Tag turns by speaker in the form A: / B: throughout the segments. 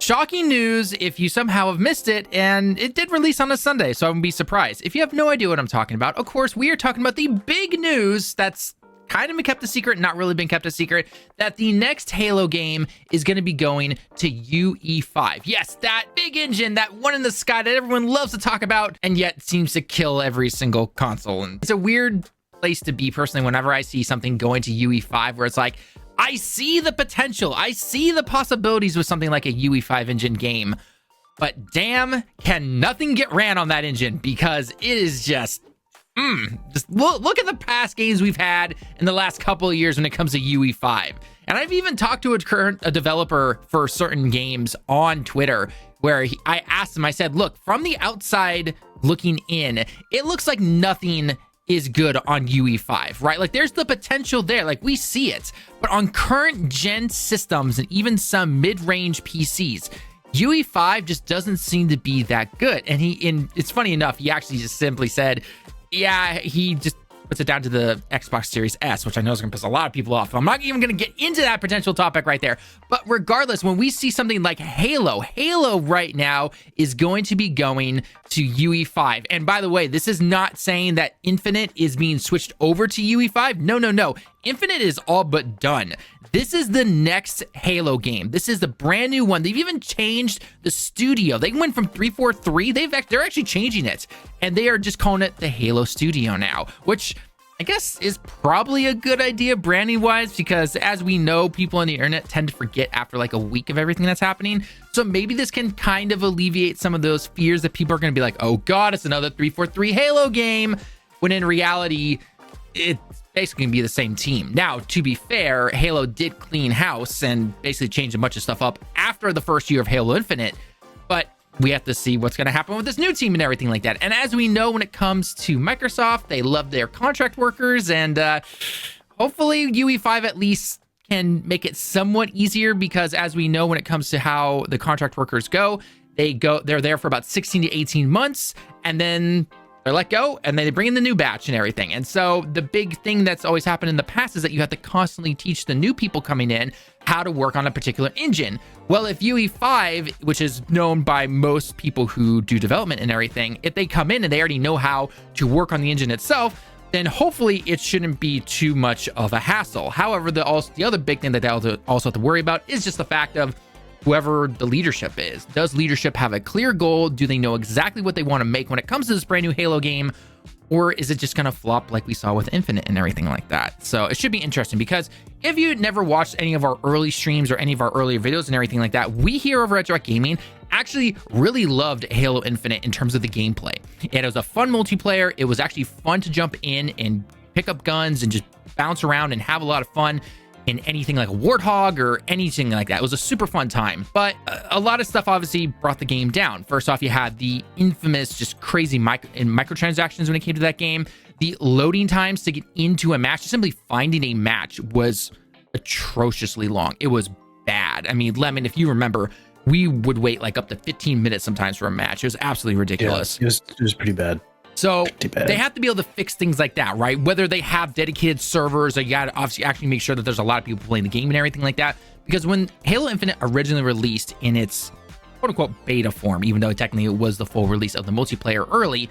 A: shocking news if you somehow have missed it, and it did release on a Sunday, so I wouldn't be surprised. If you have no idea what I'm talking about, of course, we are talking about the big news that's kind of been kept a secret, not really been kept a secret, that the next Halo game is going to be going to UE5. Yes, that big engine, that one in the sky that everyone loves to talk about, and yet seems to kill every single console. And it's a weird place to be personally whenever I see something going to UE5 where it's like, I see the potential, I see the possibilities with something like a UE5 engine game, but damn, can nothing get ran on that engine, because it is just look at the past games we've had in the last couple of years when it comes to UE5. And I've even talked to a developer for certain games on Twitter where I asked him, I said, look, from the outside looking in, it looks like nothing is good on UE5, right? Like there's the potential there, like we see it, but on current gen systems and even some mid-range PCs, UE5 just doesn't seem to be that good. And it's funny enough, he actually just simply said, yeah, he just puts it down to the Xbox Series S, which I know is going to piss a lot of people off. I'm not even going to get into that potential topic right there. But regardless, when we see something like Halo right now is going to be going to UE5. And by the way, this is not saying that Infinite is being switched over to UE5. No. Infinite is all but done. This is the next Halo game. This is the brand new one. They've even changed the studio. They went from 343. They're actually changing it, and they are just calling it the Halo Studio now, which I guess is probably a good idea branding wise, because as we know, people on the internet tend to forget after like a week of everything that's happening. So maybe this can kind of alleviate some of those fears that people are going to be like, oh God, it's another 343 Halo game, when in reality, it's basically gonna be the same team. Now, to be fair, Halo did clean house and basically change a bunch of stuff up after the first year of Halo Infinite, but we have to see what's gonna happen with this new team and everything like that. And as we know, when it comes to Microsoft, they love their contract workers, and hopefully UE5 at least can make it somewhat easier, because as we know, when it comes to how the contract workers go, they're there for about 16 to 18 months, and then they're let go, and then they bring in the new batch and everything. And so the big thing that's always happened in the past is that you have to constantly teach the new people coming in how to work on a particular engine. Well, if UE5, which is known by most people who do development and everything, if they come in and they already know how to work on the engine itself, then hopefully it shouldn't be too much of a hassle. However, the other big thing that they also have to worry about is just the fact of whoever the leadership is. Does leadership have a clear goal? Do they know exactly what they want to make when it comes to this brand new Halo game? Or is it just going to flop like we saw with Infinite and everything like that? So it should be interesting, because if you never watched any of our early streams or any of our earlier videos and everything like that, we here over at Direct Gaming actually really loved Halo Infinite in terms of the gameplay. It was a fun multiplayer. It was actually fun to jump in and pick up guns and just bounce around and have a lot of fun in anything like a Warthog or anything like that. It was a super fun time, but a lot of stuff obviously brought the game down. First off, you had the infamous, just crazy microtransactions when it came to that game. The loading times to get into a match, simply finding a match, was atrociously long. It was bad. I mean, Lemon, if you remember, we would wait like up to 15 minutes sometimes for a match. It was absolutely ridiculous.
B: Yeah, it was pretty bad.
A: So they have to be able to fix things like that, right? Whether they have dedicated servers, or you got to obviously actually make sure that there's a lot of people playing the game and everything like that. Because when Halo Infinite originally released in its quote unquote beta form, even though technically it was the full release of the multiplayer early,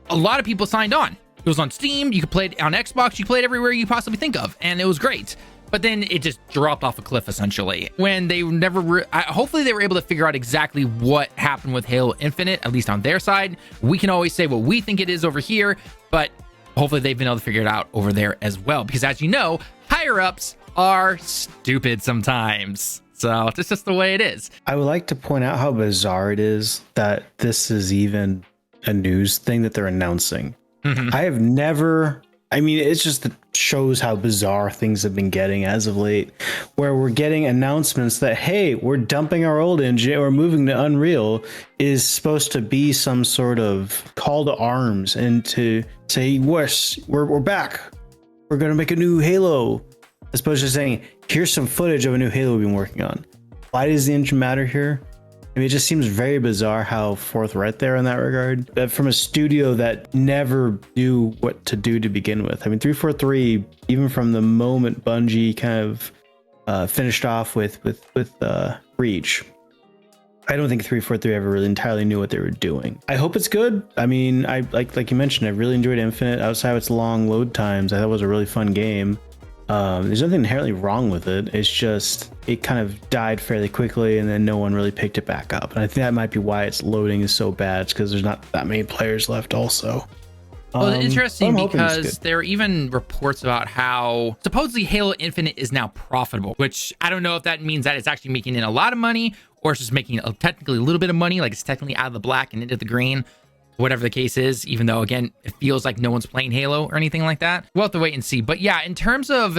A: a lot of people signed on. It was on Steam, you could play it on Xbox, you could play it everywhere you possibly think of, and it was great. But then it just dropped off a cliff, essentially, when they never hopefully they were able to figure out exactly what happened with Halo Infinite, at least on their side. We can always say what we think it is over here, but hopefully they've been able to figure it out over there as well, because as you know, higher ups are stupid sometimes. So it's just the way it is.
B: I would like to point out how bizarre it is that this is even a news thing that they're announcing. I have never... I mean, it's just that shows how bizarre things have been getting as of late, where we're getting announcements that, hey, we're dumping our old engine or moving to Unreal, is supposed to be some sort of call to arms and to say, we're back. We're going to make a new Halo, as opposed to saying, here's some footage of a new Halo we've been working on. Why does the engine matter here? I mean, it just seems very bizarre how forthright they're in that regard. But from a studio that never knew what to do to begin with. I mean, 343, even from the moment Bungie kind of finished off with Reach, I don't think 343 ever really entirely knew what they were doing. I hope it's good. I mean, I like you mentioned, I really enjoyed Infinite outside of its long load times. I thought it was a really fun game. There's nothing inherently wrong with it. It's just it kind of died fairly quickly, and then no one really picked it back up. And I think that might be why its loading is so bad, because there's not that many players left also.
A: Well, it's interesting because there are even reports about how supposedly Halo Infinite is now profitable, which I don't know if that means that it's actually making in a lot of money or it's just making technically a little bit of money, like it's technically out of the black and into the green, whatever the case is, even though, again, it feels like no one's playing Halo or anything like that. We'll have to wait and see. But yeah, in terms of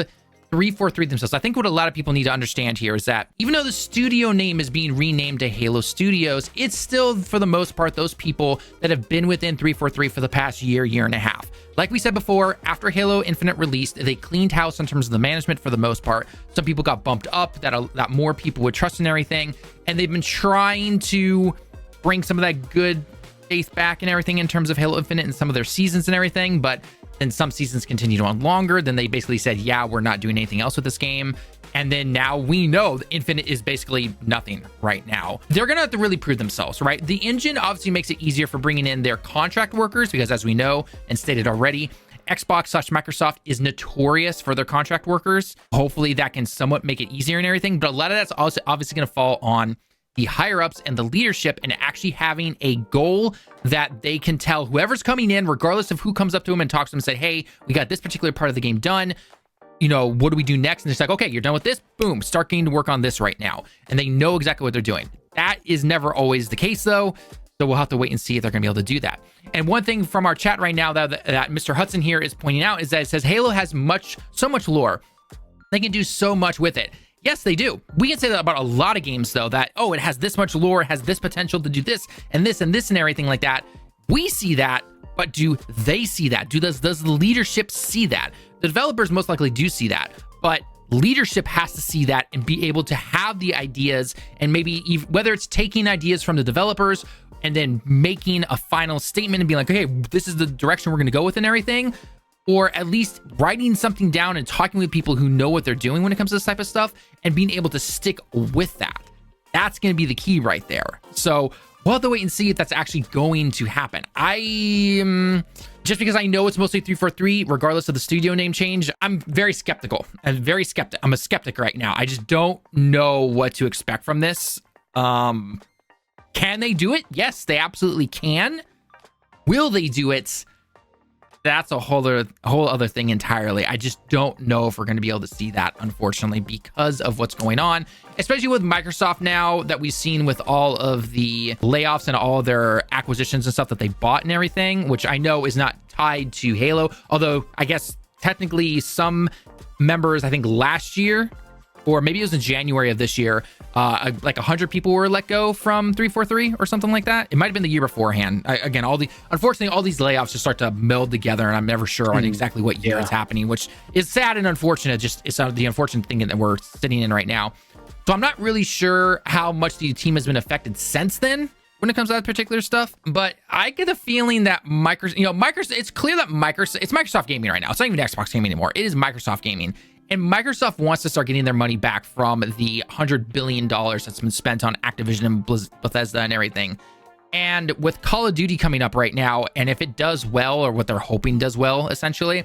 A: 343 themselves, I think what a lot of people need to understand here is that even though the studio name is being renamed to Halo Studios, it's still, for the most part, those people that have been within 343 for the past year and a half. Like we said before, after Halo Infinite released, they cleaned house in terms of the management for the most part. Some people got bumped up, that more people would trust in everything, and they've been trying to bring some of that good faith back and everything in terms of Halo Infinite and some of their seasons and everything, but then some seasons continued on longer. Then they basically said, yeah, we're not doing anything else with this game. And then now we know the Infinite is basically nothing right now. They're going to have to really prove themselves, right? The engine obviously makes it easier for bringing in their contract workers because, as we know and stated already, Xbox/Microsoft is notorious for their contract workers. Hopefully that can somewhat make it easier and everything. But a lot of that's also obviously going to fall on the higher ups and the leadership, and actually having a goal that they can tell whoever's coming in, regardless of who comes up to them and talks to them and say, hey, we got this particular part of the game done. You know, what do we do next? And it's like, okay, you're done with this. Boom, start getting to work on this right now. And they know exactly what they're doing. That is never always the case, though. So we'll have to wait and see if they're going to be able to do that. And one thing from our chat right now that Mr. Hudson here is pointing out is that it says Halo has so much lore. They can do so much with it. Yes, they do. We can say that about a lot of games, though, that, oh, it has this much lore, it has this potential to do this and this and this and everything like that. We see that, but do they see that? Does the leadership see that? The developers most likely do see that, but leadership has to see that and be able to have the ideas, and maybe whether it's taking ideas from the developers and then making a final statement and being like, okay, this is the direction we're going to go with and everything, or at least writing something down and talking with people who know what they're doing when it comes to this type of stuff and being able to stick with that. That's going to be the key right there. So we'll have to wait and see if that's actually going to happen. Just because I know it's mostly 343, regardless of the studio name change, I'm very skeptical. I'm a skeptic right now. I just don't know what to expect from this. Can they do it? Yes, they absolutely can. Will they do it? That's a whole other thing entirely. I just don't know if we're going to be able to see that, unfortunately, because of what's going on, especially with Microsoft now that we've seen with all of the layoffs and all their acquisitions and stuff that they bought and everything, which I know is not tied to Halo. Although I guess technically some members, I think last year, or maybe it was in January of this year, like 100 people were let go from 343 or something like that. It might have been the year beforehand. Unfortunately, all these layoffs just start to meld together, and I'm never sure on exactly what year it's happening, which is sad and unfortunate. Just it's the unfortunate thing that we're sitting in right now. So I'm not really sure how much the team has been affected since then when it comes to that particular stuff. But I get the feeling that Microsoft, it's clear that it's Microsoft Gaming right now. It's not even Xbox Gaming anymore. It is Microsoft Gaming. And Microsoft wants to start getting their money back from the $100 billion that's been spent on Activision and Bethesda and everything. And with Call of Duty coming up right now, and if it does well, or what they're hoping does well, essentially,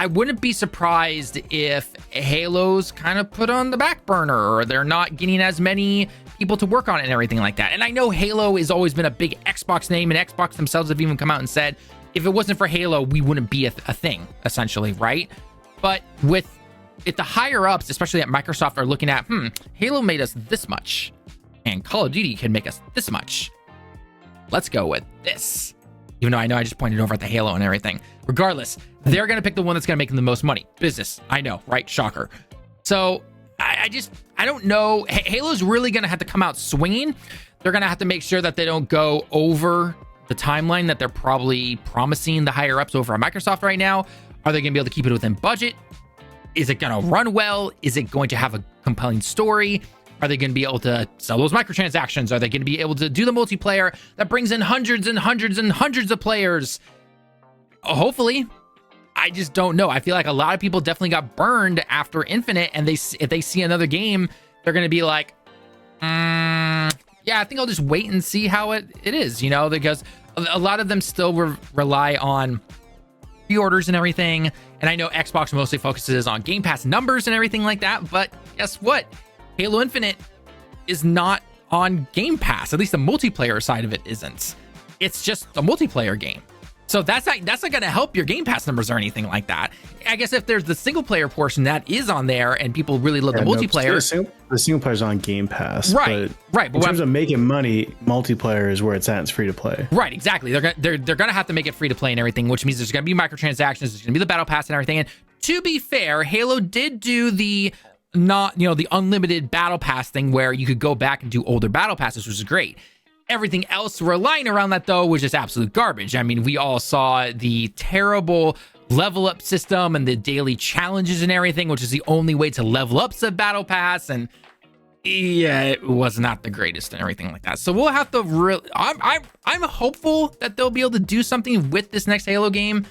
A: I wouldn't be surprised if Halo's kind of put on the back burner, or they're not getting as many people to work on it and everything like that. And I know Halo has always been a big Xbox name, and Xbox themselves have even come out and said, if it wasn't for Halo, we wouldn't be a thing, essentially, right? But if the higher ups, especially at Microsoft, are looking at, Halo made us this much, and Call of Duty can make us this much, let's go with this. Even though I know I just pointed over at the Halo and everything. Regardless, they're going to pick the one that's going to make them the most money. Business. I know, right? Shocker. So I don't know. Halo's really going to have to come out swinging. They're going to have to make sure that they don't go over the timeline that they're probably promising the higher ups over at Microsoft right now. Are they going to be able to keep it within budget? Is it going to run well? Is it going to have a compelling story? Are they going to be able to sell those microtransactions? Are they going to be able to do the multiplayer that brings in hundreds and hundreds and hundreds of players? Hopefully. I just don't know. I feel like a lot of people definitely got burned after Infinite, and if they see another game, they're going to be like, yeah, yeah, I think I'll just wait and see how it is, because a lot of them still rely on pre-orders and everything. And I know Xbox mostly focuses on Game Pass numbers and everything like that. But guess what? Halo Infinite is not on Game Pass. At least the multiplayer side of it isn't. It's just a multiplayer game. So that's not going to help your Game Pass numbers or anything like that. I guess if there's the single player portion that is on there and people really love the multiplayer.
B: The single player's on Game Pass.
A: Right. But
B: in terms of making money, multiplayer is where it's at. It's free to play. Right,
A: exactly. They're going to have to make it free to play and everything, which means there's going to be microtransactions. There's going to be the battle pass and everything. And to be fair, Halo did do the the unlimited battle pass thing where you could go back and do older battle passes, which is great. Everything else relying around that, though, was just absolute garbage. I mean, we all saw the terrible level up system and the daily challenges and everything, which is the only way to level up the battle pass. And yeah, it was not the greatest and everything like that. So we'll have to I'm hopeful that they'll be able to do something with this next Halo game.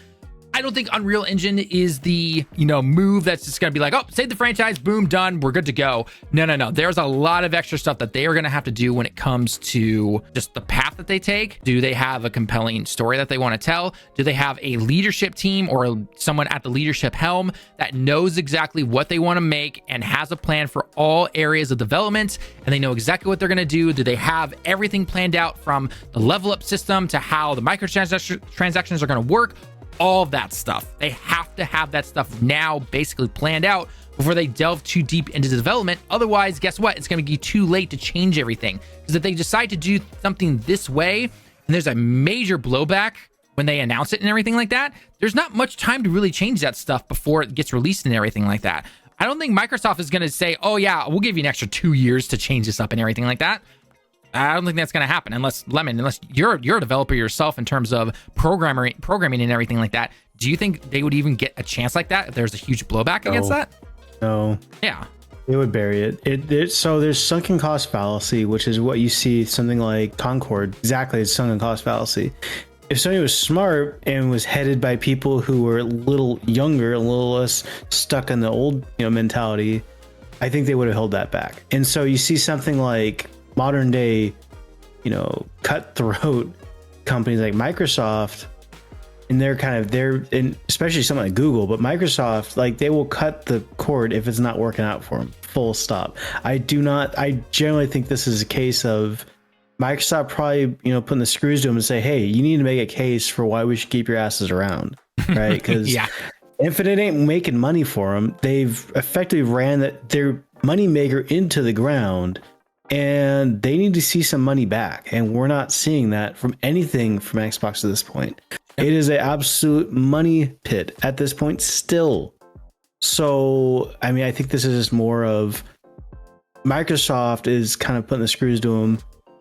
A: I don't think Unreal Engine is the, move that's just going to be like, oh, save the franchise, boom, done, we're good to go. No. There's a lot of extra stuff that they are going to have to do when it comes to just the path that they take. Do they have a compelling story that they want to tell? Do they have a leadership team or someone at the leadership helm that knows exactly what they want to make and has a plan for all areas of development, and they know exactly what they're going to do? Do they have everything planned out from the level up system to how the microtransactions are going to work? All of that stuff. They have to have that stuff now basically planned out before they delve too deep into the development. Otherwise, guess what? It's going to be too late to change everything. Because if they decide to do something this way, and there's a major blowback when they announce it and everything like that, there's not much time to really change that stuff before it gets released and everything like that. I don't think Microsoft is going to say, oh yeah, we'll give you an extra 2 years to change this up and everything like that. I don't think that's going to happen unless you're a developer yourself in terms of programming and everything like that. Do you think they would even get a chance like that if there's a huge blowback against that?
B: No.
A: Yeah.
B: They would bury it. So there's sunken cost fallacy, which is what you see something like Concord. Exactly, it's sunken cost fallacy. If Sony was smart and was headed by people who were a little younger, a little less stuck in the old mentality, I think they would have held that back. And so you see something like modern day, cutthroat companies like Microsoft, and and especially something like Google, but Microsoft, like, they will cut the cord if it's not working out for them. Full stop. I generally think this is a case of Microsoft probably, putting the screws to them and say, hey, you need to make a case for why we should keep your asses around, right? Because
A: yeah.
B: Infinite ain't making money for them. They've effectively ran their money maker into the ground, and they need to see some money back, and we're not seeing that from anything from Xbox at this point. It is an absolute money pit at this point still. So I mean, I think this is just more of Microsoft is kind of putting the screws to them.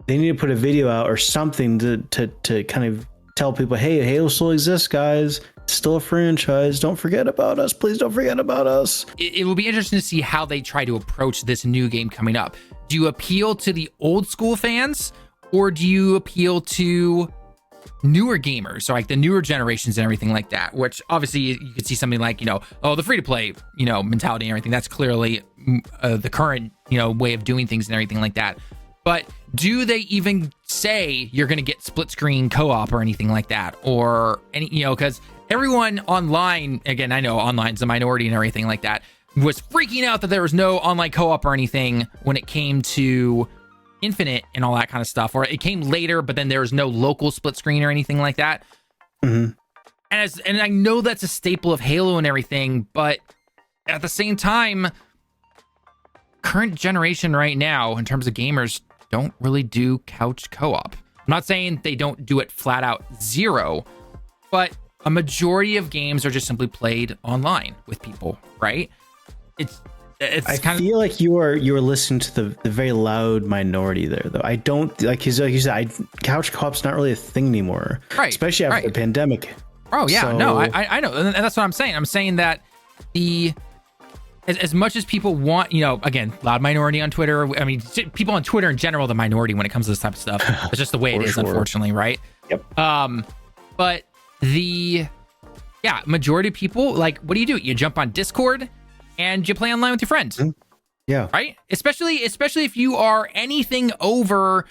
B: They need to put a video out or something to kind of tell people, hey, Halo still exists, guys. It's still a franchise. Don't forget about us. Please don't forget about us.
A: It will be interesting to see how they try to approach this new game coming up. Do you appeal to the old school fans, or do you appeal to newer gamers, so like the newer generations and everything like that? Which obviously you could see something like, the free to play, mentality and everything. That's clearly the current, way of doing things and everything like that. But do they even say you're going to get split screen co-op or anything like that? Or any, because everyone online, again, I know online's a minority and everything like that, was freaking out that there was no online co-op or anything when it came to Infinite and all that kind of stuff. Or it came later, but then there was no local split screen or anything like that.
B: Mm-hmm.
A: And I know that's a staple of Halo and everything, but at the same time, current generation right now, in terms of gamers, don't really do couch co-op. I'm not saying they don't do it flat out zero, but a majority of games are just simply played online with people, right? I
B: feel like you are listening to the very loud minority there, though. I don't like you said. Couch co-op's not really a thing anymore,
A: right?
B: Especially after the pandemic.
A: Oh yeah, so, no, I know, and that's what I'm saying. I'm saying that as much as people want, again, loud minority on Twitter. I mean, people on Twitter in general, the minority when it comes to this type of stuff. It's just the way it is, unfortunately, right?
B: Yep.
A: But majority of people, like, what do? You jump on Discord and you play online with your friends.
B: Yeah.
A: Right? Especially if you are anything over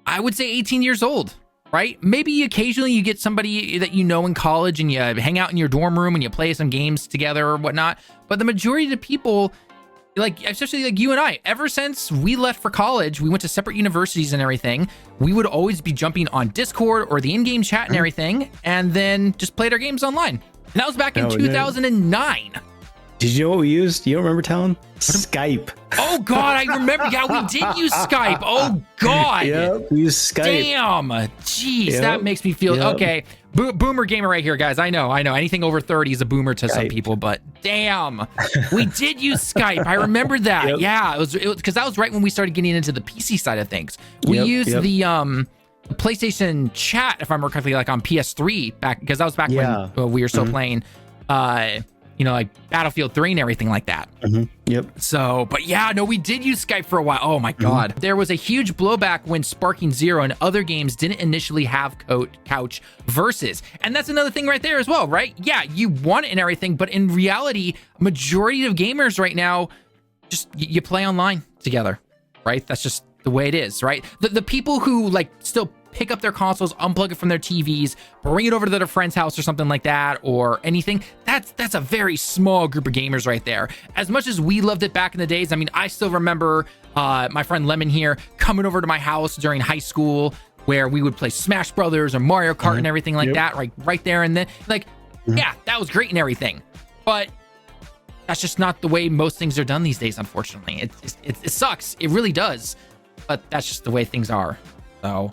A: I would say 18 years old, right? Maybe occasionally you get somebody that you know in college and you hang out in your dorm room and you play some games together or whatnot. But the majority of the people, like, especially like you and I, ever since we left for college, we went to separate universities and everything. We would always be jumping on Discord or the in-game chat and everything, and then just played our games online. And that was back in 2009.
B: Did you know what we used? You don't remember, Tallen? Skype.
A: Oh, God, I remember. Yeah, we did use Skype. Oh, God.
B: Yep, we used Skype.
A: Damn. Jeez, that makes me feel... Okay, boomer gamer right here, guys. I know. Anything over 30 is a boomer to some people, but damn. We did use Skype. I remember that. Yeah, it was because that was right when we started getting into the PC side of things. We used the PlayStation chat, if I remember correctly, like on PS3 back, because that was back when we were still playing like Battlefield 3 and everything like that.
B: Yep.
A: So, but yeah, no, we did use Skype for a while. Oh my God. There was a huge blowback when Sparking Zero and other games didn't initially have couch versus. And that's another thing right there as well, right? Yeah, you want it and everything, but in reality, majority of gamers right now, just you play online together, right? That's just the way it is, right? The people who like still pick up their consoles, unplug it from their TVs, bring it over to their friend's house or something like that, or anything. That's a very small group of gamers right there. As much as we loved it back in the days, I mean, I still remember my friend Lemon here coming over to my house during high school where we would play Smash Brothers or Mario Kart and everything like that, right there. And then like, yeah, that was great and everything. But that's just not the way most things are done these days, unfortunately. It sucks. It really does. But that's just the way things are. So...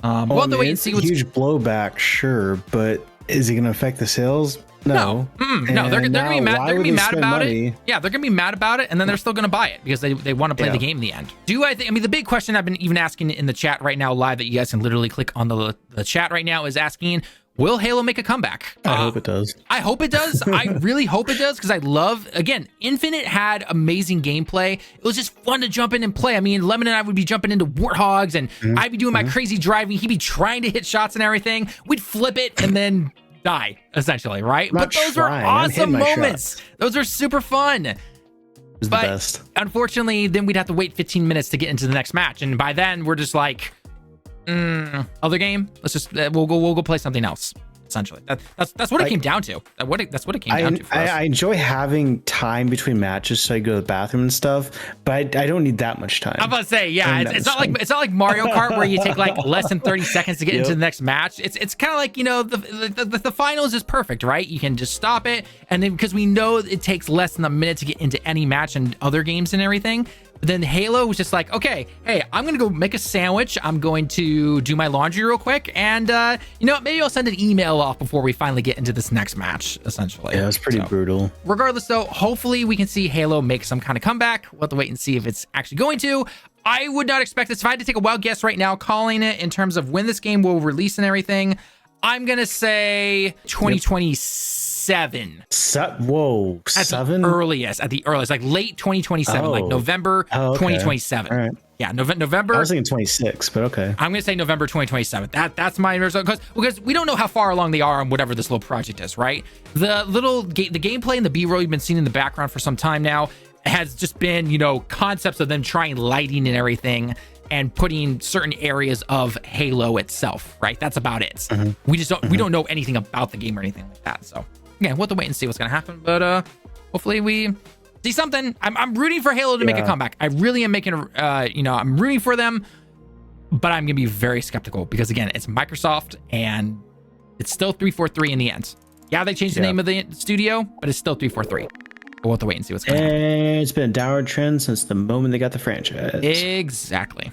A: we'll have to wait and see what's...
B: huge blowback, sure, but is it going to affect the sales? No.
A: No, they're gonna be mad. They're gonna be mad about it. Yeah, they're gonna be mad about it, and then they're still gonna buy it because they want to play the game in the end. I mean, the big question I've been even asking in the chat right now, live, that you guys can literally click on the chat right now, is asking, will Halo make a comeback?
B: I hope it does.
A: I hope it does. I really hope it does, because I love, again, Infinite had amazing gameplay. It was just fun to jump in and play. I mean, Lemon and I would be jumping into warthogs, and I'd be doing my crazy driving. He'd be trying to hit shots and everything. We'd flip it and then die, essentially, right? But those were awesome moments. Those are super fun.
B: It was the best.
A: Unfortunately, then we'd have to wait 15 minutes to get into the next match, and by then we're just like, other game. Let's just we'll go play something else. Essentially, that's what it came down to. That's what it came down to for us.
B: I enjoy having time between matches, so I go to the bathroom and stuff. But I don't need that much time.
A: I'm about to say, yeah, it's not like Mario Kart where you take like less than 30 seconds to get into the next match. It's kind of like, the finals is perfect, right? You can just stop it, and then because we know it takes less than a minute to get into any match and other games and everything. But then Halo was just like, okay, hey, I'm going to go make a sandwich. I'm going to do my laundry real quick. And, maybe I'll send an email off before we finally get into this next match, essentially.
B: Yeah, it's pretty brutal.
A: Regardless, though, hopefully we can see Halo make some kind of comeback. We'll have to wait and see if it's actually going to. I would not expect this. If I had to take a wild guess right now, calling it in terms of when this game will release and everything, I'm going to say 2027.
B: Whoa,
A: at the earliest, like late 2027, like November 2027.
B: All right.
A: Yeah, November.
B: I was thinking 26, but okay.
A: I'm gonna say November 2027. That's my result, because we don't know how far along they are on whatever this little project is, right? The gameplay and the B-roll you've been seeing in the background for some time now has just been, concepts of them trying lighting and everything, and putting certain areas of Halo itself, right? That's about it. We just don't know anything about the game or anything like that. So yeah, we'll have to wait and see what's gonna happen. But hopefully we see something. I'm rooting for Halo to make a comeback. I really am making I'm rooting for them, but I'm gonna be very skeptical because, again, it's Microsoft and it's still 343 in the end. Yeah, they changed the name of the studio, but it's still 343. We'll have to wait and see what's going on.
B: It's been a downward trend since the moment they got the franchise.
A: Exactly.